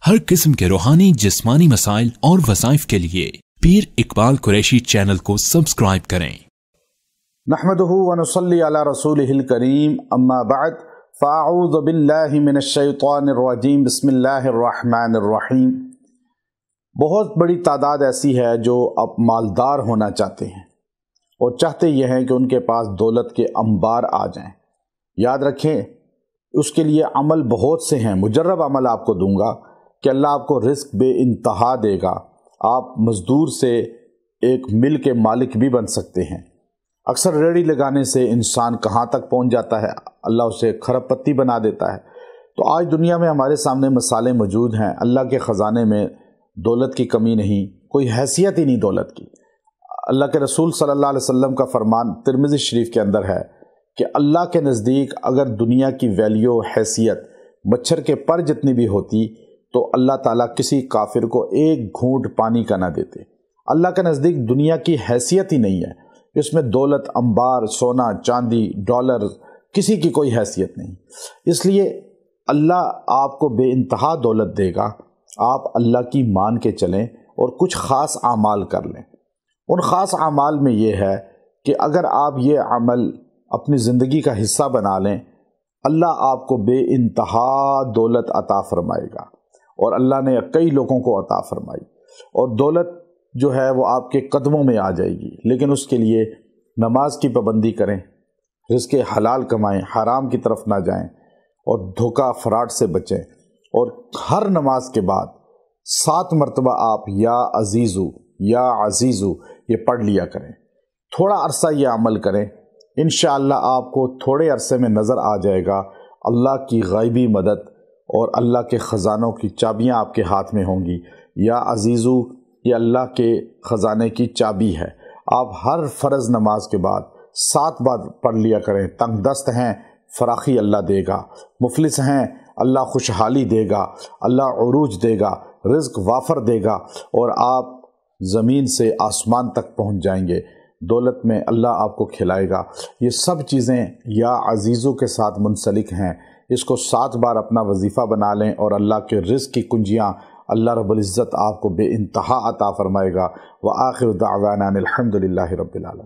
हर किस्म के रूहानी जिस्मानी मसाइल और वज़ाइफ के लिए पीर इकबाल कुरैशी चैनल को सब्सक्राइब करें। नहमदुहु व नुसल्ली अला रसूलिहिल करीम, अम्मा बाद, फ़अऊज़ु बिल्लाहि मिनश्शैतानिर रजीम, बिस्मिल्लाहिर रहमानिर रहीम। बहुत बड़ी तादाद ऐसी है जो अब मालदार होना चाहते हैं और चाहते यह हैं कि उनके पास दौलत के अंबार आ जाएं। याद रखें, उसके लिए अमल बहुत से हैं। मुजर्रब अमल आपको दूंगा कि अल्लाह आपको रिस्क बे इंतहा देगा। आप मज़दूर से एक मिल के मालिक भी बन सकते हैं। अक्सर रेड़ी लगाने से इंसान कहाँ तक पहुँच जाता है, अल्लाह उसे खरबपत्ती बना देता है। तो आज दुनिया में हमारे सामने मसाले मौजूद हैं। अल्लाह के ख़जाने में दौलत की कमी नहीं, कोई हैसियत ही नहीं दौलत की। अल्लाह के रसूल सल्लल्लाहु अलैहि वसल्लम का फरमान तिरमिज़ी शरीफ के अंदर है कि अल्लाह के नज़दीक अगर दुनिया की वैल्यू हैसियत मच्छर के पर जितनी भी होती तो अल्लाह ताला किसी काफिर को एक घूंट पानी का ना देते। अल्लाह के नज़दीक दुनिया की हैसियत ही नहीं है। इसमें दौलत, अंबार, सोना, चांदी, डॉलर, किसी की कोई हैसियत नहीं। इसलिए अल्लाह आपको बेइंतहा दौलत देगा। आप अल्लाह की मान के चलें और कुछ ख़ास आमाल कर लें। उन ख़ास आमाल में ये है कि अगर आप ये अमल अपनी ज़िंदगी का हिस्सा बना लें, अल्लाह आपको बेइंतहा दौलत अता फरमाएगा। और अल्लाह ने कई लोगों को अता फरमाई और दौलत जो है वो आपके कदमों में आ जाएगी। लेकिन उसके लिए नमाज की पाबंदी करें, रिज़्क़ हलाल कमाएं, हराम की तरफ ना जाएं और धोखा फराड से बचें। और हर नमाज के बाद 7 मरतबा आप या अजीज़ु या अजीज़ु ये पढ़ लिया करें। थोड़ा अरसा ये अमल करें, इंशाअल्लाह आपको थोड़े अरसे में नज़र आ जाएगा अल्लाह की गायबी मदद और अल्लाह के ख़जानों की चाबियां आपके हाथ में होंगी। या अजीज़ु ये अल्लाह के ख़जाने की चाबी है। आप हर फ़र्ज़ नमाज के बाद 7 बार पढ़ लिया करें। तंगदस्त हैं, फ़राखी अल्लाह देगा। मुफलिस हैं, अल्लाह खुशहाली देगा, अल्लाह उरूज देगा, रिज़्क़ वाफर देगा और आप ज़मीन से आसमान तक पहुँच जाएंगे। दौलत में अल्लाह आपको खिलाएगा। ये सब चीज़ें या अजीज़ों के साथ मुंसलिक हैं। इसको 7 बार अपना वजीफ़ा बना लें और अल्लाह के रिज़्क़ की कुंजियाँ अल्लाह रब्बुल इज़्ज़त आपको बेइंतहा अता फरमाएगा। व आखिर दावाना अनिल हम्दुलिल्लाहि रब्बिल आलमीन।